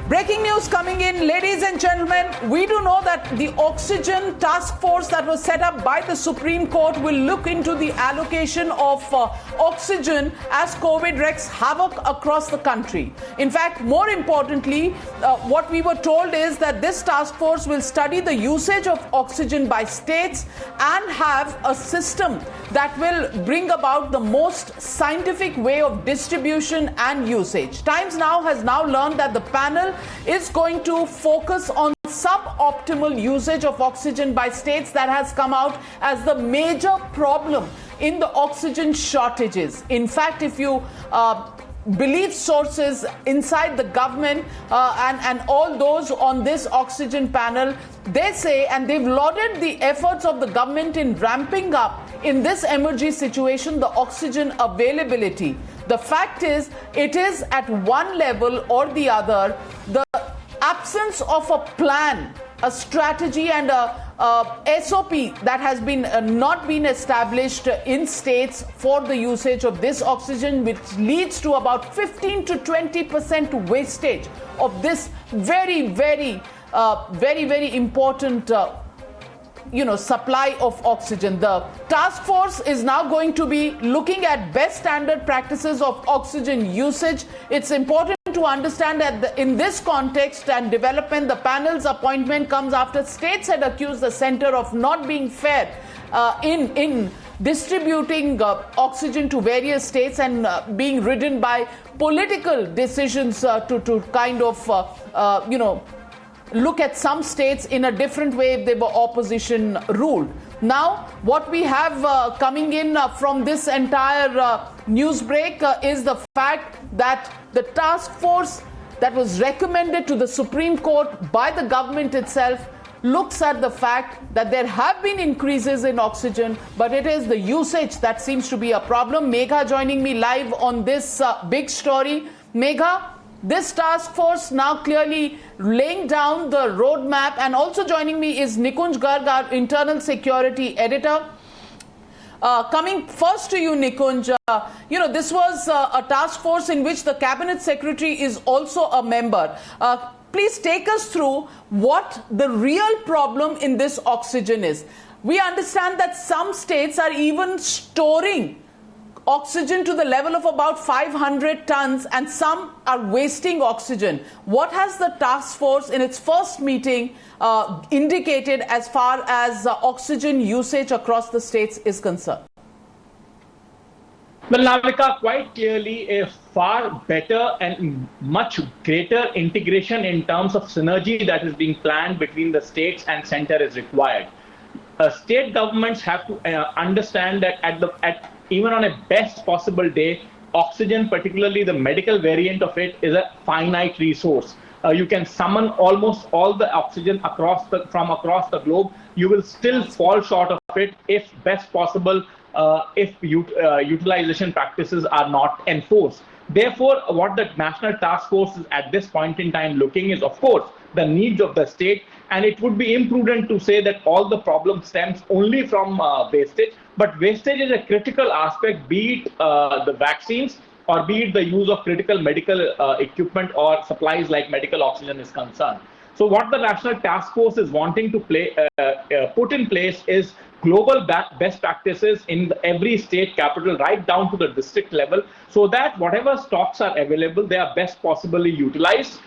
Breaking news coming in, ladies and gentlemen. We do know that the oxygen task force that was set up by the Supreme Court will look into the allocation of oxygen as COVID wreaks havoc across the country. In fact, more importantly, what we were told is that this task force will study the usage of oxygen by states and have a system that will bring about the most scientific way of distribution and usage. Times Now has now learned that the panel is going to focus on suboptimal usage of oxygen by states that has come out as the major problem in the oxygen shortages. In fact, if you believe sources inside the government and all those on this oxygen panel, they say, and they've lauded the efforts of the government in ramping up in this emergency situation the oxygen availability. The fact is, it is at one level or the other, the absence of a plan, a strategy and a SOP that has been not been established in states for the usage of this oxygen, which leads to about 15 to 20% wastage of this very important supply of oxygen. The task force is now going to be looking at best standard practices of oxygen usage. It's important to understand that in this context and development, the panel's appointment comes after states had accused the center of not being fair in distributing oxygen to various states and being ridden by political decisions to kind of look at some states in a different way if they were opposition ruled. Now, what we have coming in from this entire news break is the fact that the task force that was recommended to the Supreme Court by the government itself looks at the fact that there have been increases in oxygen, but it is the usage that seems to be a problem. Megha joining me live on this big story. Megha, this task force now clearly laying down the roadmap, and also joining me is Nikunj Garg, our internal security editor. Coming first to you, Nikunj, this was a task force in which the cabinet secretary is also a member. Please take us through what the real problem in this oxygen is. We understand that some states are even storing oxygen to the level of about 500 tons, and some are wasting oxygen. What has the task force in its first meeting indicated as far as oxygen usage across the states is concerned? Well, Navika, quite clearly a far better and much greater integration in terms of synergy that is being planned between the states and center is required. State governments have to understand that even on a best possible day, oxygen, particularly the medical variant of it, is a finite resource. You can summon almost all the oxygen from across the globe. You will still fall short of it if best possible, if utilization practices are not enforced. Therefore, what the National Task Force is at this point in time looking is, of course, the needs of the state. And it would be imprudent to say that all the problem stems only from wastage. But wastage is a critical aspect, be it the vaccines or be it the use of critical medical equipment or supplies like medical oxygen is concerned. So what the National Task Force is wanting to put in place is global best practices in every state capital right down to the district level, so that whatever stocks are available, they are best possibly utilized,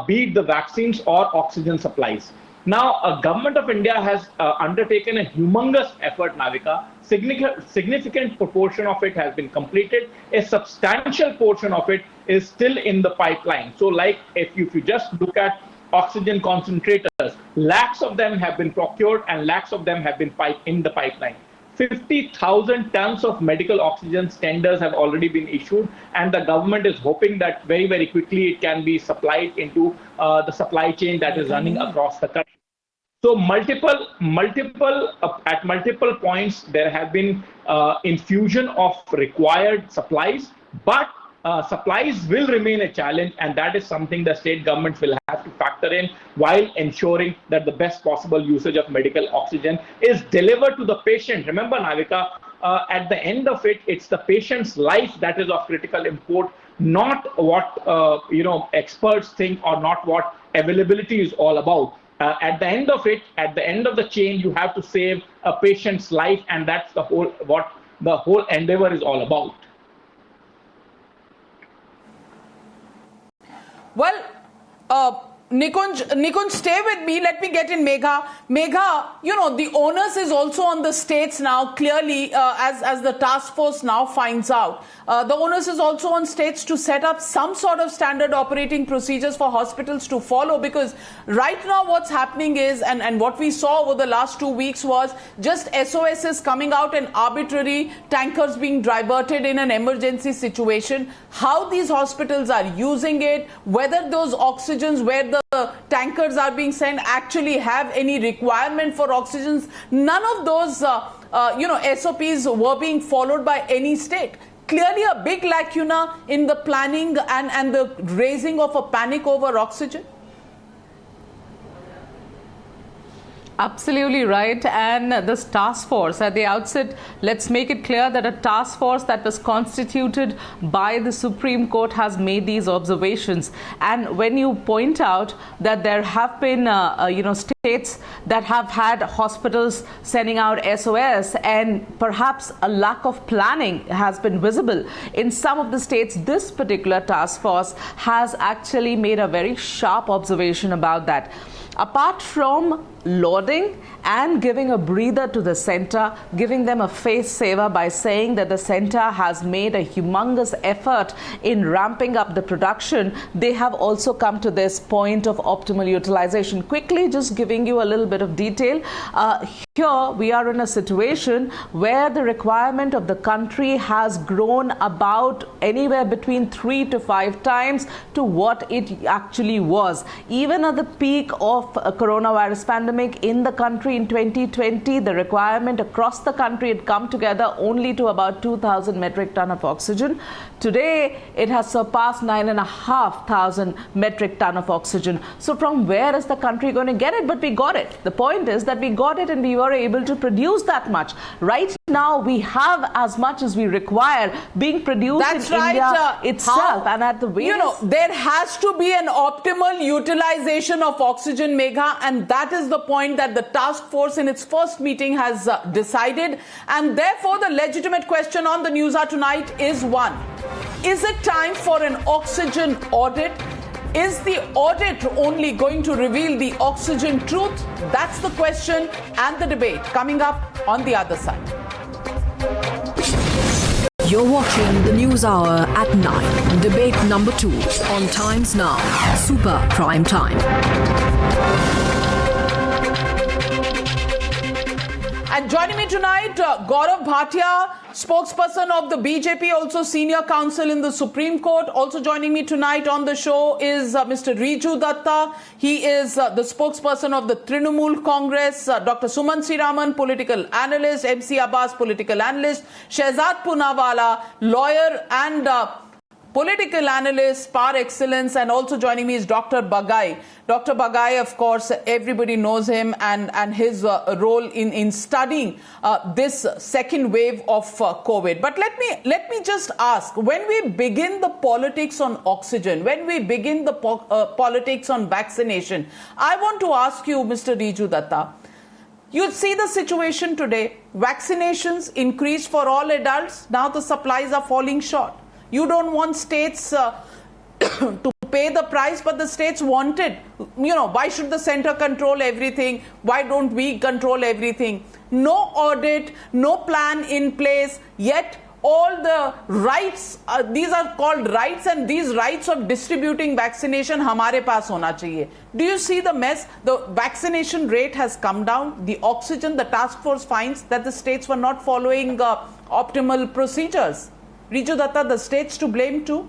be it the vaccines or oxygen supplies. Now, a government of India has undertaken a humongous effort, Navika. Significant proportion of it has been completed. A substantial portion of it is still in the pipeline. So like if you just look at oxygen concentrators, lakhs of them have been procured and lakhs of them have been in the pipeline. 50,000 tons of medical oxygen tenders have already been issued, and the government is hoping that very, very quickly it can be supplied into the supply chain that is running across the country. So at multiple points, there have been infusion of required supplies, but supplies will remain a challenge, and that is something the state governments will have to factor in while ensuring that the best possible usage of medical oxygen is delivered to the patient. Remember, Navika, at the end of it, it's the patient's life that is of critical import. not what experts think, or not what availability is all about. At the end of it, at the end of the chain, you have to save a patient's life, and that's what the whole endeavor is all about. Well, Nikunj, stay with me. Let me get in Megha. Megha, the onus is also on the states now, clearly, as the task force now finds out. The onus is also on states to set up some sort of standard operating procedures for hospitals to follow, because right now what's happening is, and what we saw over the last 2 weeks was just SOSs coming out and arbitrary tankers being diverted in an emergency situation. How these hospitals are using it, whether those oxygens where the tankers are being sent actually have any requirement for oxygens, none of those SOPs were being followed by any state. Clearly a big lacuna in the planning and the raising of a panic over oxygen. Absolutely right. And this task force, at the outset, let's make it clear that a task force that was constituted by the Supreme Court has made these observations. And when you point out that there have been states that have had hospitals sending out SOS, and perhaps a lack of planning has been visible in some of the states, this particular task force has actually made a very sharp observation about that. Apart from lauding and giving a breather to the center, giving them a face saver by saying that the center has made a humongous effort in ramping up the production, they have also come to this point of optimal utilization. Quickly, just giving you a little bit of detail. Here we are in a situation where the requirement of the country has grown about anywhere between 3 to 5 times to what it actually was. Even at the peak of a coronavirus pandemic in the country in 2020, the requirement across the country had come together only to about 2,000 metric ton of oxygen. Today, it has surpassed 9,500 metric ton of oxygen. So from where is the country going to get it? But we got it. The point is that we got it and we were able to produce that much. Right now, we have as much as we require being produced in India itself. And at the various... there has to be an optimal utilization of oxygen, Megha, and that is the point that the task force in its first meeting has decided. And therefore, the legitimate question on the Newshour tonight is one. Is it time for an oxygen audit? Is the audit only going to reveal the oxygen truth? That's the question and the debate coming up on the other side. You're watching the News Hour at 9. Debate number 2 on Times Now. Super Prime Time. And joining me tonight, Gaurav Bhatia, spokesperson of the BJP, also senior counsel in the Supreme Court. Also joining me tonight on the show is Mr. Riju Datta. He is the spokesperson of the Trinamool Congress. Dr. Sumanth Raman, political analyst. MC Abbas, political analyst. Shehzad Poonawala, lawyer and political analyst par excellence. And also joining me is Dr. Bagai. Dr. Bagai, of course, everybody knows him and his role in studying this second wave of COVID. But let me just ask, when we begin the politics on oxygen, when we begin the politics on vaccination, I want to ask you, Mr. Riju Datta, you see the situation today. Vaccinations increased for all adults. Now the supplies are falling short. You don't want states to pay the price, but the states want it. Why should the center control everything? Why don't we control everything? No audit, no plan in place, yet all the rights, these are called rights, and these rights of distributing vaccination hamare paas hona chahiye. Do you see the mess? The vaccination rate has come down. The oxygen, the task force finds that the states were not following optimal procedures. Riju Datta, the states to blame too?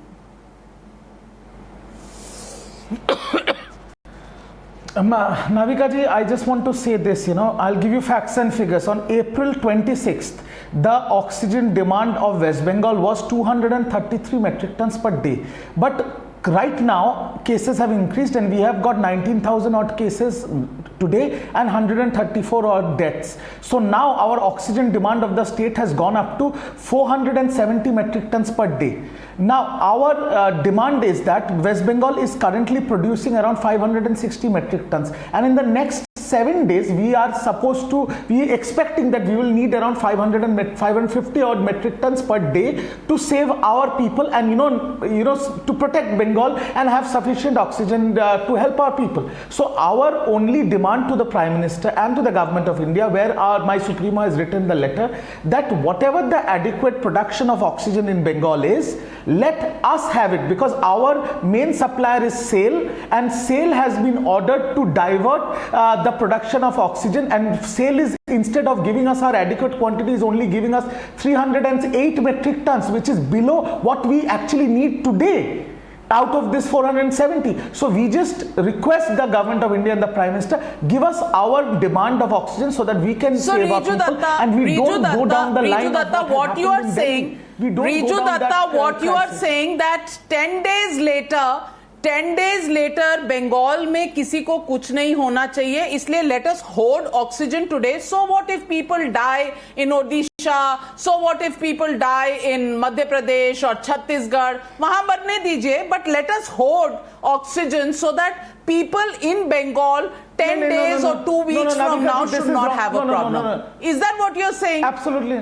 Navika ji, I just want to say this, I'll give you facts and figures. On April 26th, the oxygen demand of West Bengal was 233 metric tons per day. But right now, cases have increased and we have got 19,000 odd cases today and 134 odd deaths. So now our oxygen demand of the state has gone up to 470 metric tons per day. Now our demand is that West Bengal is currently producing around 560 metric tons, and in the next 7 days we are expecting that we will need around 550 odd metric tons per day to save our people and to protect Bengal and have sufficient oxygen to help our people. So our only demand to the Prime Minister and to the Government of India, where my Supremo has written the letter, that whatever the adequate production of oxygen in Bengal is, let us have it, because our main supplier is SAIL, and SAIL has been ordered to divert the production of oxygen, and SAIL is, instead of giving us our adequate quantity, is only giving us 308 metric tons, which is below what we actually need today out of this 470. So we just request the Government of India and the Prime Minister, give us our demand of oxygen so that we can save our people, and we don't go down the line of what you are saying. Riju Datta, what you are saying that 10 days later Bengal में किसी को कुछ नहीं होना चाहिए, इसलिए let us hoard oxygen today. So what if people die in Odisha? So what if people die in Madhya Pradesh or Chhattisgarh? वहाँ मरने दीजिए, but let us hoard oxygen so that people in Bengal 10 days or 2 weeks from now should not have a problem. Is that what you're saying? Absolutely.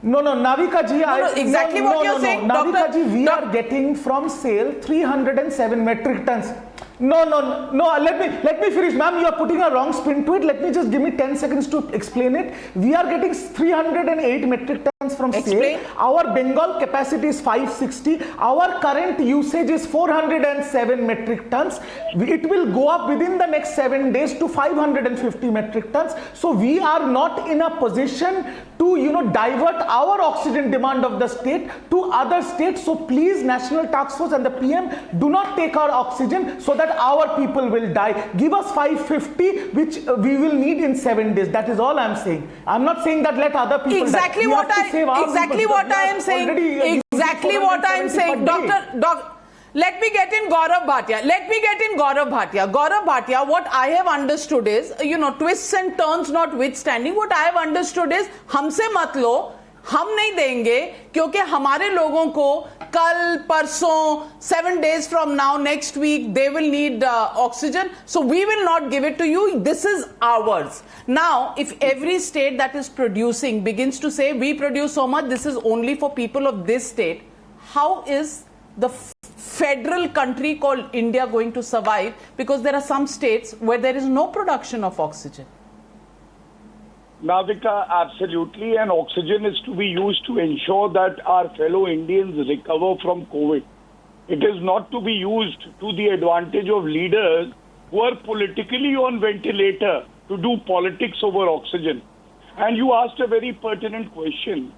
No, Navika ji, exactly what you're saying. Navika ji, we are getting from SAIL 307 metric tons. No, let me finish, ma'am. You are putting a wrong spin to it. Let me just give me 10 seconds to explain it. We are getting 308 metric tons from SAIL. Our Bengal capacity is 560. Our current usage is 407 metric tons. It will go up within the next 7 days to 550 metric tons. So we are not in a position to divert our oxygen demand of the state to other states. So please, National Task Force and the PM, do not take our oxygen so that our people will die. Give us 550, which we will need in 7 days. That is all I'm saying. I'm not saying that let other people exactly die. What I am saying. Doctor, let me get in Gaurav Bhatia. Gaurav Bhatia, what I have understood is, twists and turns notwithstanding, what I have understood is, हमसे मत लो, हम नहीं देंगे, क्योंकि हमारे लोगों को कल, परसों, 7 days from now, next week, they will need oxygen. So we will not give it to you. This is ours. Now, if every state that is producing begins to say, we produce so much, this is only for people of this state, how is the federal country called India going to survive? Because there are some states where there is no production of oxygen. Navika, absolutely, and oxygen is to be used to ensure that our fellow Indians recover from COVID. It is not to be used to the advantage of leaders who are politically on ventilator to do politics over oxygen. And you asked a very pertinent question.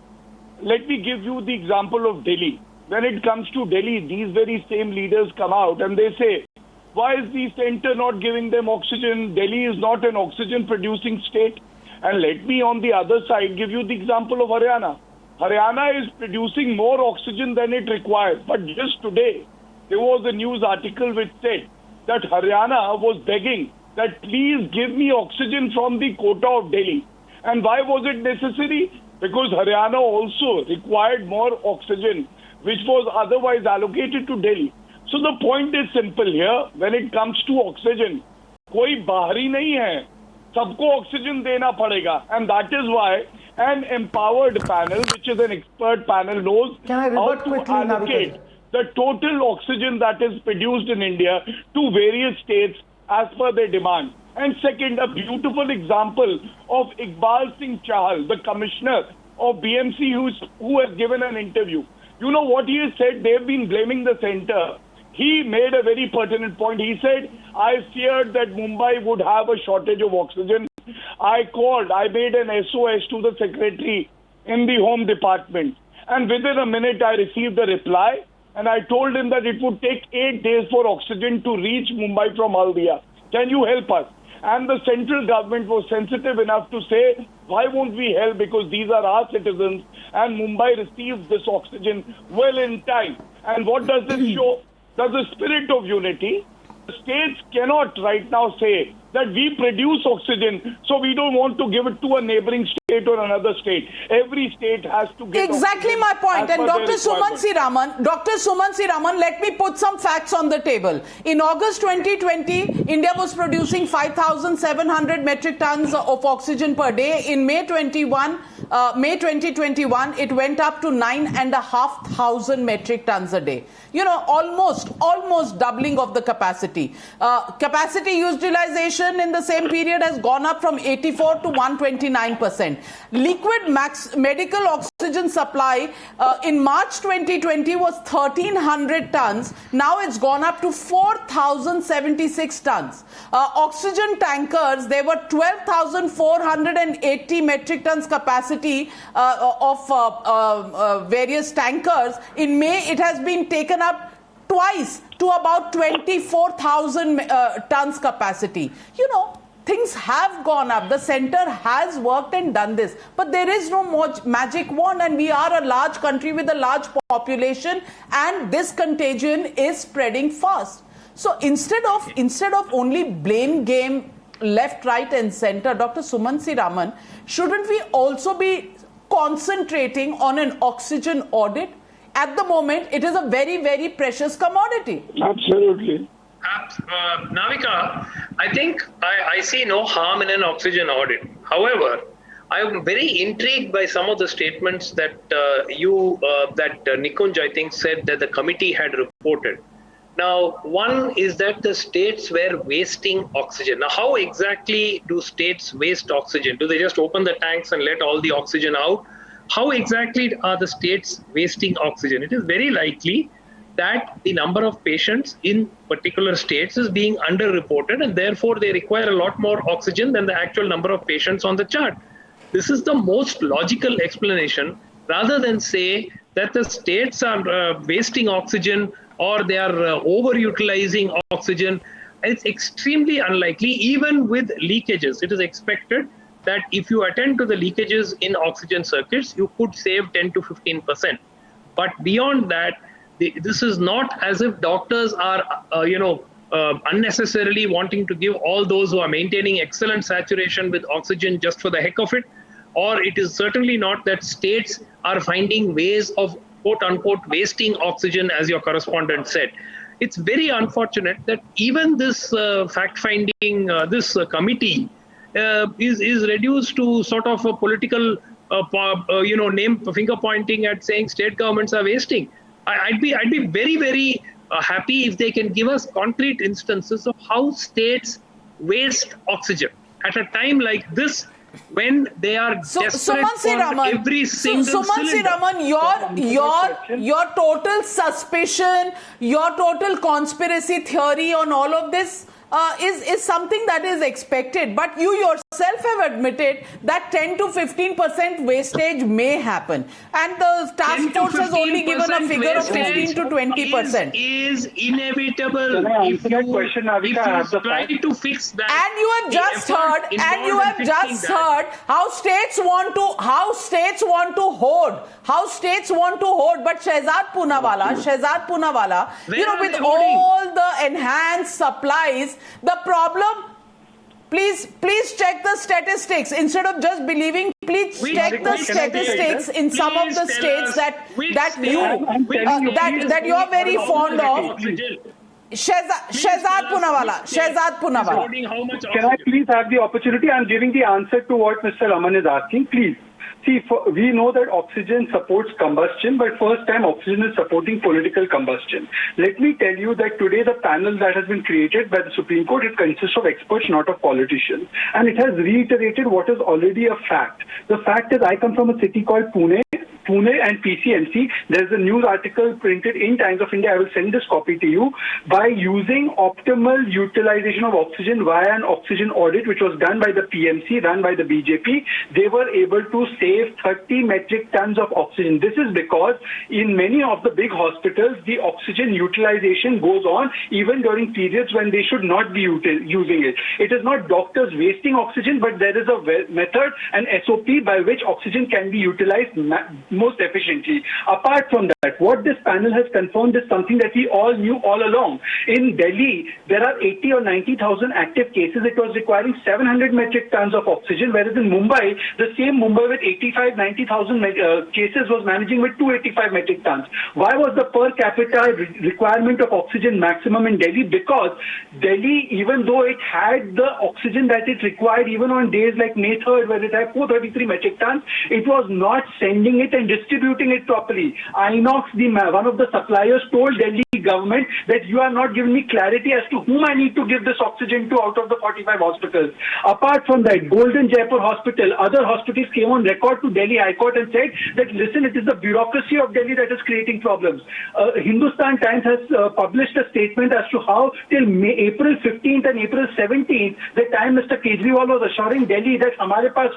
Let me give you the example of Delhi. When it comes to Delhi, these very same leaders come out and they say, why is the center not giving them oxygen? Delhi is not an oxygen producing state. And let me on the other side give you the example of Haryana. Haryana is producing more oxygen than it requires. But just today, there was a news article which said that Haryana was begging that please give me oxygen from the quota of Delhi. And why was it necessary? Because Haryana also required more oxygen, which was otherwise allocated to Delhi. So the point is simple here. When it comes to oxygen, कोई बाहरी नहीं है. सबको oxygen देना पड़ेगा. And that is why an empowered panel, which is an expert panel, knows how to allocate the total oxygen that is produced in India to various states as per their demand. And second, a beautiful example of Iqbal Singh Chahal, the commissioner of BMC, who has given an interview. You know what he has said? They've been blaming the center. He made a very pertinent point. He said, I feared that Mumbai would have a shortage of oxygen. I made an SOS to the secretary in the Home Department. And within a minute, I received a reply. And I told him that it would take 8 days for oxygen to reach Mumbai from Haldia. Can you help us? And the central government was sensitive enough to say, why won't we help? Because these are our citizens. And Mumbai receives this oxygen well in time. And what does this show? There's a spirit of unity. States cannot right now say that we produce oxygen, so we don't want to give it to a neighboring state or another state. Every state has to get exactly my point. And Dr. Sumanth Raman, let me put some facts on the table. In August 2020, India was producing 5,700 metric tons of oxygen per day. In May 2021, it went up to 9,500 metric tons a day. You know, almost doubling of the capacity. Capacity utilization in the same period has gone up from 84 to 129%. Liquid medical oxygen supply in March 2020 was 1,300 tons. Now it's gone up to 4,076 tons. Oxygen tankers, there were 12,480 metric tons capacity of various tankers. In May, it has been taken up twice to about 24,000 tons capacity. You know, things have gone up. The center has worked and done this, but there is no more magic wand, and we are a large country with a large population, and this contagion is spreading fast. So instead of only blame game left, right and center, Dr. Sumanth Raman, shouldn't we also be concentrating on an oxygen audit? At the moment, it is a very, very precious commodity. Absolutely. Navika, I think I see no harm in an oxygen audit. However, I am very intrigued by some of the statements that Nikunj, I think, said that the committee had reported. Now, one is that the states were wasting oxygen. Now, how exactly do states waste oxygen? Do they just open the tanks and let all the oxygen out? How exactly are the states wasting oxygen? It is very likely that the number of patients in particular states is being underreported, and therefore they require a lot more oxygen than the actual number of patients on the chart. This is the most logical explanation, rather than say that the states are wasting oxygen or they are overutilizing oxygen. It's extremely unlikely. Even with leakages, it is expected that if you attend to the leakages in oxygen circuits, you could save 10 to 15%. But beyond that, this is not as if doctors are, unnecessarily wanting to give all those who are maintaining excellent saturation with oxygen just for the heck of it. Or it is certainly not that states are finding ways of quote unquote wasting oxygen, as your correspondent said. It's very unfortunate that even this fact-finding, this committee is reduced to sort of a political, finger pointing at saying state governments are wasting. I'd be very, very happy if they can give us concrete instances of how states waste oxygen at a time like this, when they are desperate for every single cylinder. Raman, your total suspicion, your total conspiracy theory on all of this is something that is expected, but you yourself have admitted that 10 to 15% wastage may happen, and the task force has only given a figure of 15 to 20%. Is inevitable. If you try to fix that, and you have just heard how states want to hoard, but Shehzad Poonawalla, with all the enhanced supplies, the problem, please check the statistics. Instead of just believing, please check the statistics in some of the states that you are very fond of. Shehzad Poonawalla. Can I please have the opportunity? I'm giving the answer to what Mr. Raman is asking. Please. See, we know that oxygen supports combustion, but first time oxygen is supporting political combustion. Let me tell you that today the panel that has been created by the Supreme Court, it consists of experts, not of politicians. And it has reiterated what is already a fact. The fact is, I come from a city called Pune and PCMC. There's a news article printed in Times of India. I will send this copy to you. By using optimal utilization of oxygen via an oxygen audit, which was done by the PMC, run by the BJP, they were able to save 30 metric tons of oxygen. This is because in many of the big hospitals, the oxygen utilization goes on even during periods when they should not be using it. It is not doctors wasting oxygen, but there is a method, an SOP by which oxygen can be utilized most efficiently. Apart from that, what this panel has confirmed is something that we all knew all along. In Delhi, there are 80 or 90,000 active cases. It was requiring 700 metric tons of oxygen, whereas in Mumbai, the same Mumbai with 85, 90,000 cases was managing with 285 metric tons. Why was the per capita requirement of oxygen maximum in Delhi? Because Delhi, even though it had the oxygen that it required, even on days like May 3rd, where it had 433 metric tons, it was not sending it and distributing it properly. Inox, one of the suppliers, told Delhi government that you are not giving me clarity as to whom I need to give this oxygen to out of the 45 hospitals. Apart from that, Golden Jaipur Hospital, other hospitals came on record to Delhi High Court and said that, listen, it is the bureaucracy of Delhi that is creating problems. Hindustan Times has published a statement as to how till April 15th and April 17th, the time Mr. Kejriwal was assuring Delhi that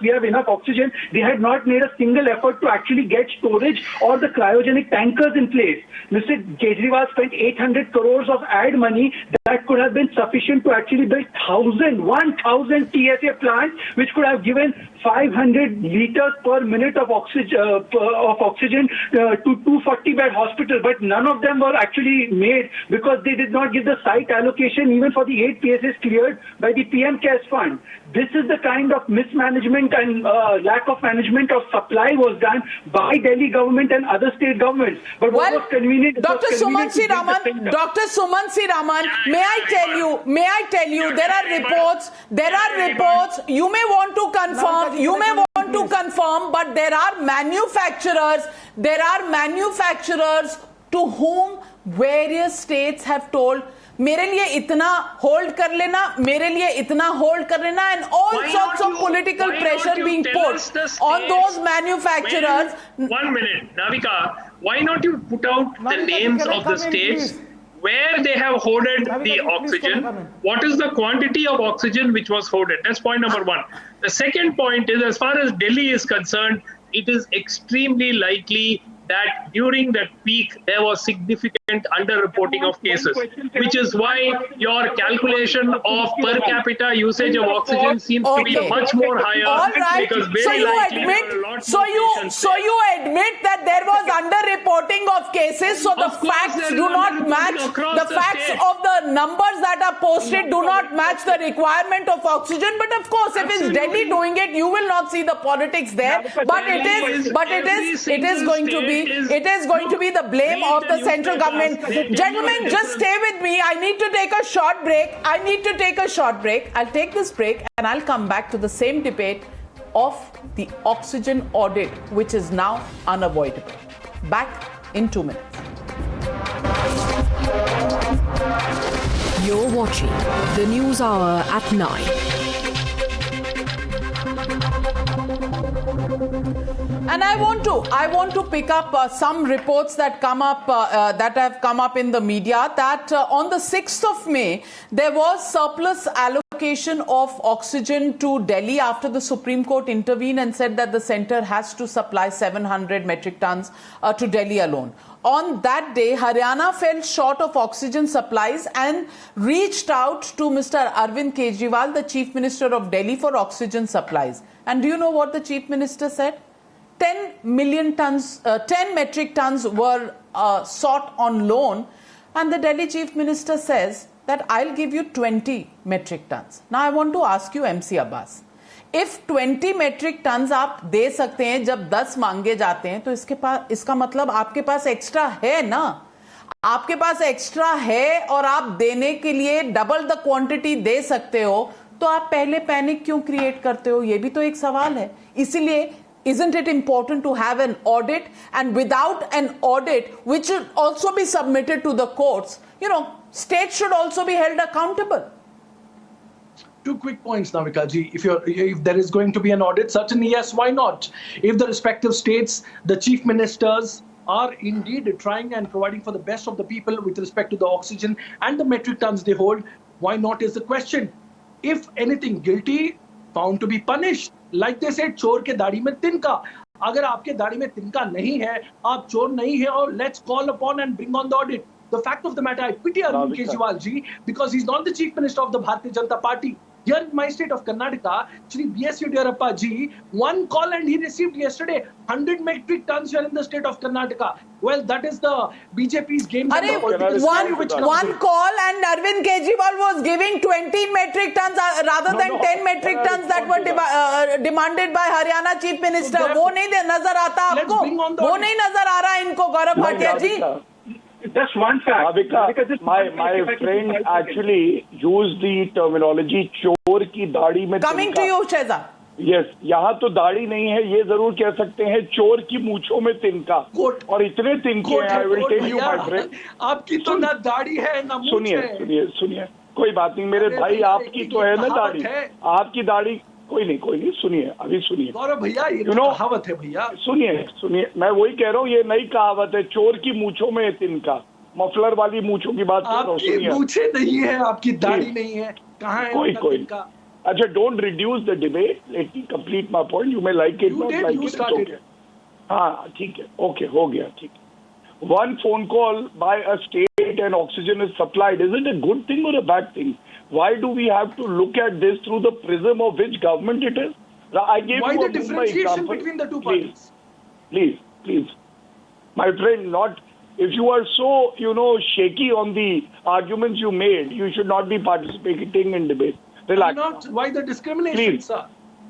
we have enough oxygen, they had not made a single effort to actually get storage or the cryogenic tankers in place. Mr. Kejriwal spent 800 crores of ad money that could have been sufficient to actually build 1,000 TSA plants, which could have given 500 liters per minute of oxygen to 240-bed hospital, but none of them were actually made because they did not give the site allocation even for the 8 PSAs cleared by the PM CARES Fund. This is the kind of mismanagement and lack of management of supply was done by Delhi government and other state governments. But what was convenient? Dr. Sumanth Raman, may I tell you, there are reports, you may want to confirm, but there are manufacturers to whom various states have told, मेरे लिए इतना hold कर लेना, and all sorts of political pressure being put on those manufacturers. One minute, Navika, why not you put out the names of the states where they have hoarded the oxygen? What is the quantity of oxygen which was hoarded? That's point number one. The second point is, as far as Delhi is concerned, it is extremely likely that during that peak there was significant underreporting of cases, which is why your calculation of per capita usage of oxygen seems to be much more higher. All right. Because very likely there are a lot more patients so you admit that there was underreporting of cases, so the facts do not match. The facts of the numbers that are posted do not match the requirement of oxygen. But of course, if it's Delhi doing it, you will not see the politics there. But it is going to be the blame of the central government. Gentlemen, just stay with me. I need to take a short break. I'll take this break and I'll come back to the same debate of the oxygen audit, which is now unavoidable. Back in 2 minutes. You're watching the News Hour at 9. And I want to pick up some reports that have come up in the media that on the 6th of May there was surplus allocation of oxygen to Delhi after the Supreme Court intervened and said that the centre has to supply 700 metric tons to Delhi alone. On that day, Haryana fell short of oxygen supplies and reached out to Mr. Arvind Kejriwal, the Chief Minister of Delhi, for oxygen supplies. And do you know what the Chief Minister said? 10 metric tons were sought on loan, and the Delhi Chief Minister says that I'll give you 20 metric tons. Now I want to ask you, MC Abbas, if 20 metric tons आप दे सकते हैं जब 10 मांगे जाते हैं, तो इसका मतलब आपके पास एक्स्ट्रा है ना? आपके पास एक्स्ट्रा है और आप देने के लिए डबल द क्वांटिटी दे सकते हो, तो आप पहले पैनिक क्यों क्रिएट करते हो? ये भी तो एक सवाल है. इसीलिए isn't it important to have an audit? And without an audit, which should also be submitted to the courts, states should also be held accountable. Two quick points, Navika ji. If there is going to be an audit, certainly yes, why not? If the respective states, the chief ministers are indeed trying and providing for the best of the people with respect to the oxygen and the metric tons they hold, why not is the question. If anything, guilty, found to be punished. Like they said, चोर के दाढ़ी में तिनका. अगर आपके दाढ़ी में तिनका नहीं है, आप चोर नहीं है, और let's call upon and bring on the audit. The fact of the matter, I pity Arvind Kejriwal ji because he's not the chief minister of the Bharatiya Janata Party. Here in my state of Karnataka, Shri B.S. Yediyurappa ji, one call and he received yesterday 100 metric tons here in the state of Karnataka. Well, that is the BJP's game. One call and Arvind Kejriwal was giving 20 metric tons rather than 10 metric tons that were demanded by Haryana Chief Minister. वो नहीं नजर आता आपको? वो नहीं नजर आ रहा इनको गौरव भाटिया जी? Just one fact. Navika, my friend actually used the terminology चोर की दाढ़ी में Coming to you, Shehzad. Yes, यहाँ तो दाढ़ी नहीं है, ये जरूर कह सकते हैं चोर की मूंछों में तिनका। और इतने तिनके हैं, I will tell you, my friend. आपकी तो ना दाढ़ी है ना मूंछ है। सुनिए, कोई बात नहीं मेरे भाई, आपकी तो है ना दाढ़ी, आपकी दाढ़ी कोई नहीं, सुनिए, अभी सुनिए गौरव भैया, ये कहावत है भैया। सुनिए, मैं वही कह रहा हूँ, ये नई कहावत है, चोर की मूंछों में तिनका, मफलर वाली मूंछों की बात कर रहा हूँ। आपकी मूंछें नहीं है, आपकी दाढ़ी नहीं है, कहाँ है कोई अच्छा, don't reduce the debate. Let me complete my point. You may like it, not like it. It's okay. हाँ, ठीक है, okay, हो गया, ठीक है। One phone call by a state and oxygen is supplied. Is it a good thing or a bad thing? Why do we have to look at this through the prism of which government it is? I gave Why you the differentiation between the two parties? Please. My friend, not... If you are so, shaky on the arguments you made, you should not be participating in debate. Relax. Why the discrimination, please, sir?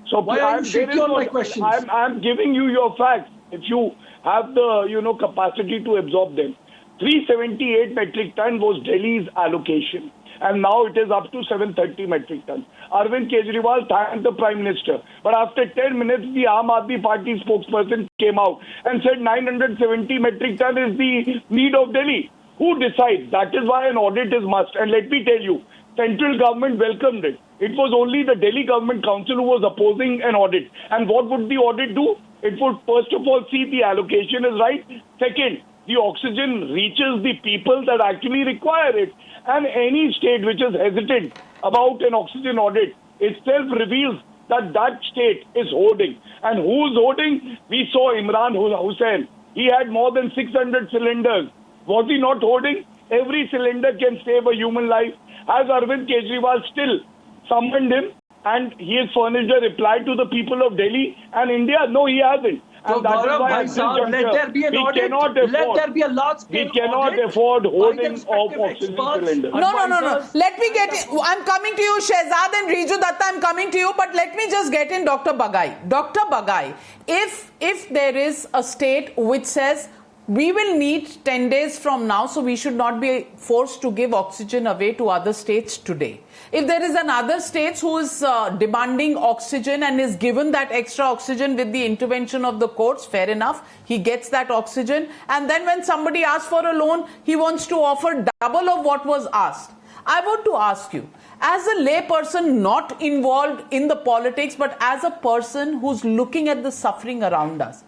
So why are you shaking on my questions? I'm giving you your facts. If you have the, capacity to absorb them. 378 metric ton was Delhi's allocation. And now it is up to 730 metric tons. Arvind Kejriwal thanked the Prime Minister. But after 10 minutes, the Aam Aadmi Party spokesperson came out and said 970 metric ton is the need of Delhi. Who decides? That is why an audit is must. And let me tell you, central government welcomed it. It was only the Delhi Government Council who was opposing an audit. And what would the audit do? It would first of all see the allocation is right. Second, the oxygen reaches the people that actually require it. And any state which is hesitant about an oxygen audit itself reveals that that state is hoarding. And who's hoarding? We saw Imran Hussain. He had more than 600 cylinders. Was he not hoarding? Every cylinder can save a human life. Has Arvind Kejriwal still summoned him and he has furnished a reply to the people of Delhi and India? No, he hasn't. So and that Gaurav, is why let there be an audit. Let there be a large scale We cannot afford hoarding of oxygen cylinders. No. Let me get in. I'm coming to you, Shehzad and Riju Datta. I'm coming to you, but let me just get in Dr. Bagai. Dr. Bagai, if there is a state which says we will need 10 days from now, so we should not be forced to give oxygen away to other states today. If there is another state who is demanding oxygen and is given that extra oxygen with the intervention of the courts, fair enough, he gets that oxygen. And then when somebody asks for a loan, he wants to offer double of what was asked. I want to ask you, as a lay person not involved in the politics, but as a person who's looking at the suffering around us,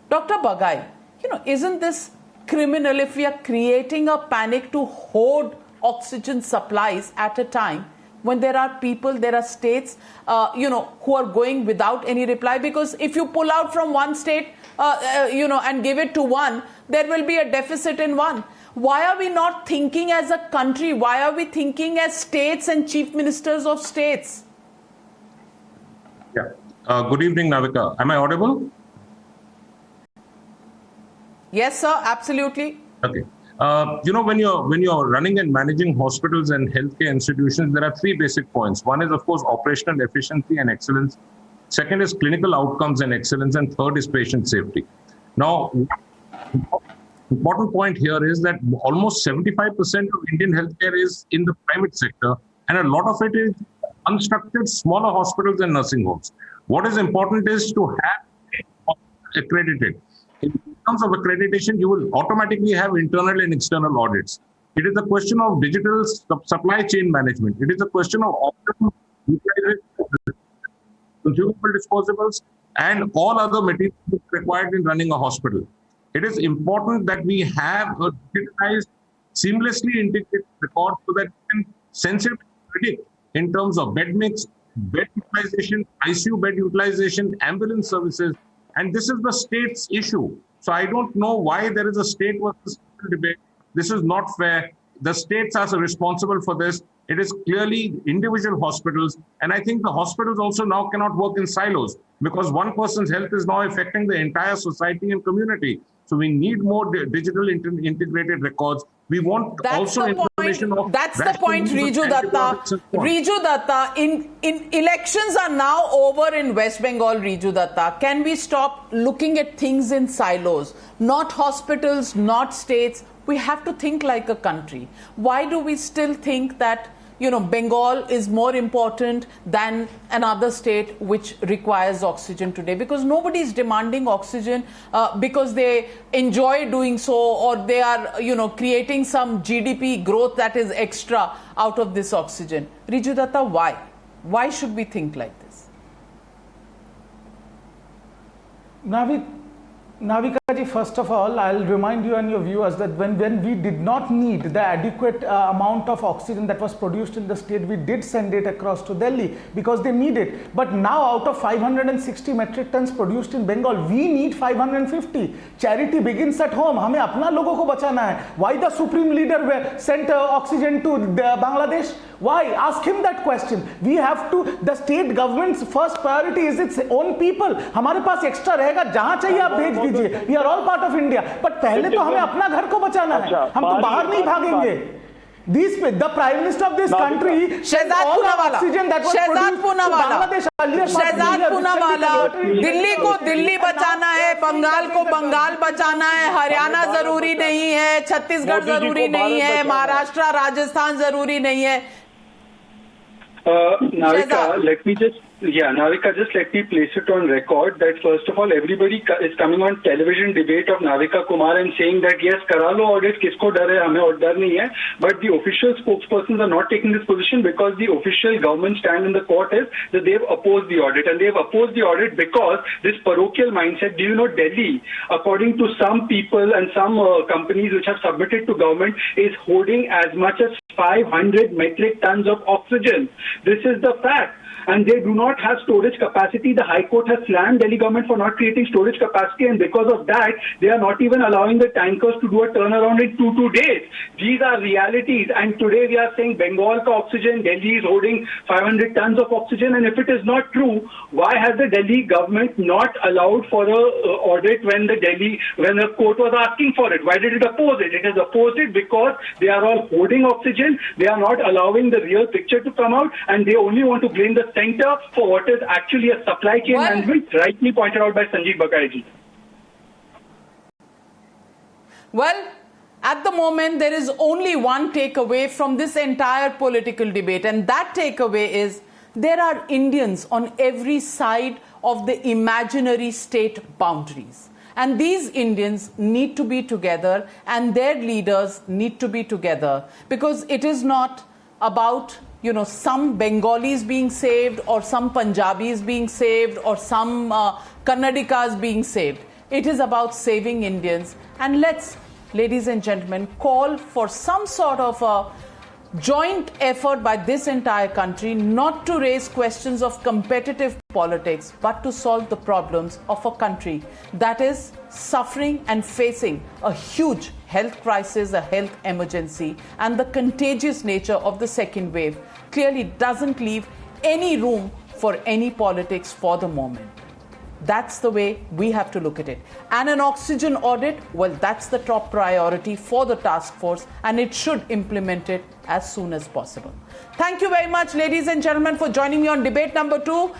Dr. Bagai, isn't this criminal if we are creating a panic to hoard oxygen supplies at a time when there are people, there are states, who are going without any reply? Because if you pull out from one state, and give it to one, there will be a deficit in one. Why are we not thinking as a country? Why are we thinking as states and chief ministers of states? Yeah. Good evening, Navika. Am I audible? Yes, sir. Absolutely. Okay. When you're running and managing hospitals and healthcare institutions, there are three basic points. One is, of course, operational efficiency and excellence. Second is clinical outcomes and excellence. And third is patient safety. Now, important point here is that almost 75% of Indian healthcare is in the private sector, and a lot of it is unstructured smaller hospitals and nursing homes. What is important is to have accredited. In terms of accreditation, you will automatically have internal and external audits. It is a question of digital supply chain management. It is a question of optimum utilization of consumable disposables and all other materials required in running a hospital. It is important that we have a digitized, seamlessly integrated record so that we can sensibly predict in terms of bed mix, bed utilization, ICU bed utilization, ambulance services. And this is the state's issue. So I don't know why there is a state versus debate. This is not fair. the states are responsible for this. It is clearly individual hospitals. And I think the hospitals also now cannot work in silos because one person's health is now affecting the entire society and community. So we need more digital integrated records. We want That's the point, Riju Datta. Riju Datta, in elections are now over in West Bengal, Riju Datta. Can we stop looking at things in silos? Not hospitals, not states. We have to think like a country. Why do we still think that, Bengal is more important than another state which requires oxygen today? Because nobody is demanding oxygen because they enjoy doing so, or they are, creating some GDP growth that is extra out of this oxygen. Riju Datta, why? Why should we think like this? Navika ji, first of all, I'll remind you and your viewers that when we did not need the adequate amount of oxygen that was produced in the state, we did send it across to Delhi because they need it. But now out of 560 metric tons produced in Bengal, we need 550. Charity begins at home. हमें अपना लोगों को बचाना है. Why the supreme leader sent oxygen to Bangladesh? Why? Ask him that question. We have to, the state government's first priority is its own people. हमारे पास extra रहेगा, जहाँ चाहिए आप भेज दीजिए. We are all part of India. But पहले तो हमें अपना घर को बचाना है. हम तो बाहर नहीं भागेंगे. The Prime Minister of this country said all the oxygen that was produced Bangladesh earlier. Shahzad Poonawalla, Delhi को दिल्ली बचाना है, बंगाल को बंगाल बचाना है, हरियाणा जरूरी नहीं है, छत्तीसगढ़ जरूरी नहीं है, महाराष्ट्र राजस्थान जरूरी नहीं है. Navika, Navika, just let me place it on record that first of all, everybody is coming on television debate of Navika Kumar and saying that yes, kara lo audit, kisko dar hai, hame audit dar nahi hai. But the official spokespersons are not taking this position because the official government stand in the court is that they've opposed the audit, and they've opposed the audit because this parochial mindset. Do you know Delhi, according to some people and some companies which have submitted to government, is hoarding as much as 500 metric tons of oxygen. This is the fact. And they do not have storage capacity. The High Court has slammed Delhi government for not creating storage capacity, and because of that, they are not even allowing the tankers to do a turnaround in 2 days. These are realities, and today we are saying Bengal ka oxygen, Delhi is holding 500 tons of oxygen, and if it is not true, why has the Delhi government not allowed for a audit when the court was asking for it? Why did it oppose it? It has opposed it because they are all hoarding oxygen. They are not allowing the real picture to come out, and they only want to blame the center for what is actually a supply chain management, rightly pointed out by Sanjeev Bakaiji. Well, at the moment, there is only one takeaway from this entire political debate, and that takeaway is there are Indians on every side of the imaginary state boundaries. And these Indians need to be together, and their leaders need to be together, because it is not about some Bengalis being saved, or some Punjabis being saved, or some Kannadikas being saved. It is about saving Indians. And let's, ladies and gentlemen, call for some sort of a joint effort by this entire country, not to raise questions of competitive politics, but to solve the problems of a country that is suffering and facing a huge health crisis, a health emergency, and the contagious nature of the second wave clearly doesn't leave any room for any politics for the moment. That's the way we have to look at it. And an oxygen audit, well, that's the top priority for the task force, and it should implement it as soon as possible. Thank you very much, ladies and gentlemen, for joining me on debate number 2.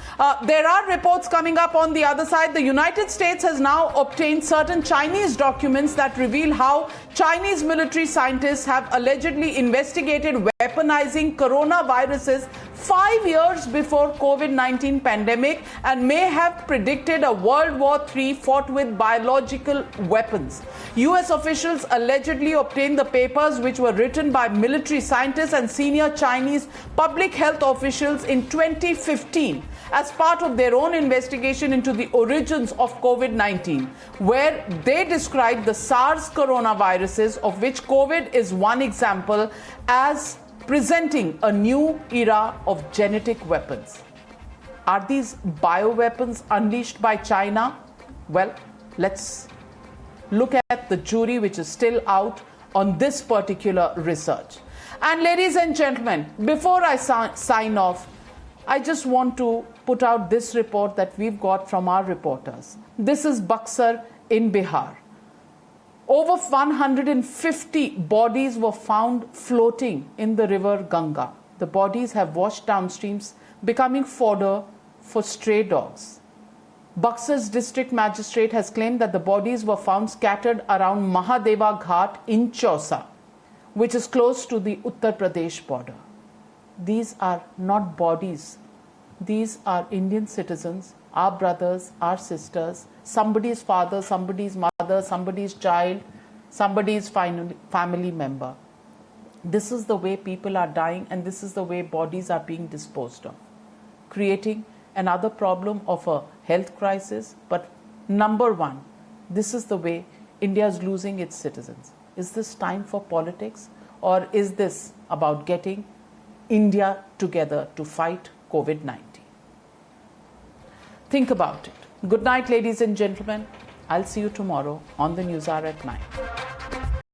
There are reports coming up on the other side. The United States has now obtained certain Chinese documents that reveal how Chinese military scientists have allegedly investigated weaponizing coronaviruses 5 years before COVID-19 pandemic, and may have predicted a World War III fought with biological weapons. US officials allegedly obtained the papers, which were written by military scientists and senior Chinese public health officials in 2015 as part of their own investigation into the origins of COVID-19, where they described the SARS coronaviruses, of which COVID is one example, as presenting a new era of genetic weapons. Are these bioweapons unleashed by China? Well, let's look at the jury, which is still out on this particular research. And ladies and gentlemen, before I sign off, I just want to put out this report that we've got from our reporters. This is Buxar in Bihar. Over 150 bodies were found floating in the river Ganga. The bodies have washed downstreams, becoming fodder for stray dogs. Buxar's district magistrate has claimed that the bodies were found scattered around Mahadeva Ghat in Chausa, which is close to the Uttar Pradesh border. These are not bodies. These are Indian citizens, our brothers, our sisters, somebody's father, somebody's mother, somebody's child, somebody's family member. This is the way people are dying, and this is the way bodies are being disposed of, creating another problem of a health crisis. But number one, this is the way India is losing its citizens. Is this time for politics, or is this about getting India together to fight COVID-19? Think about it. Good night, ladies and gentlemen. I'll see you tomorrow on the News Hour at 9.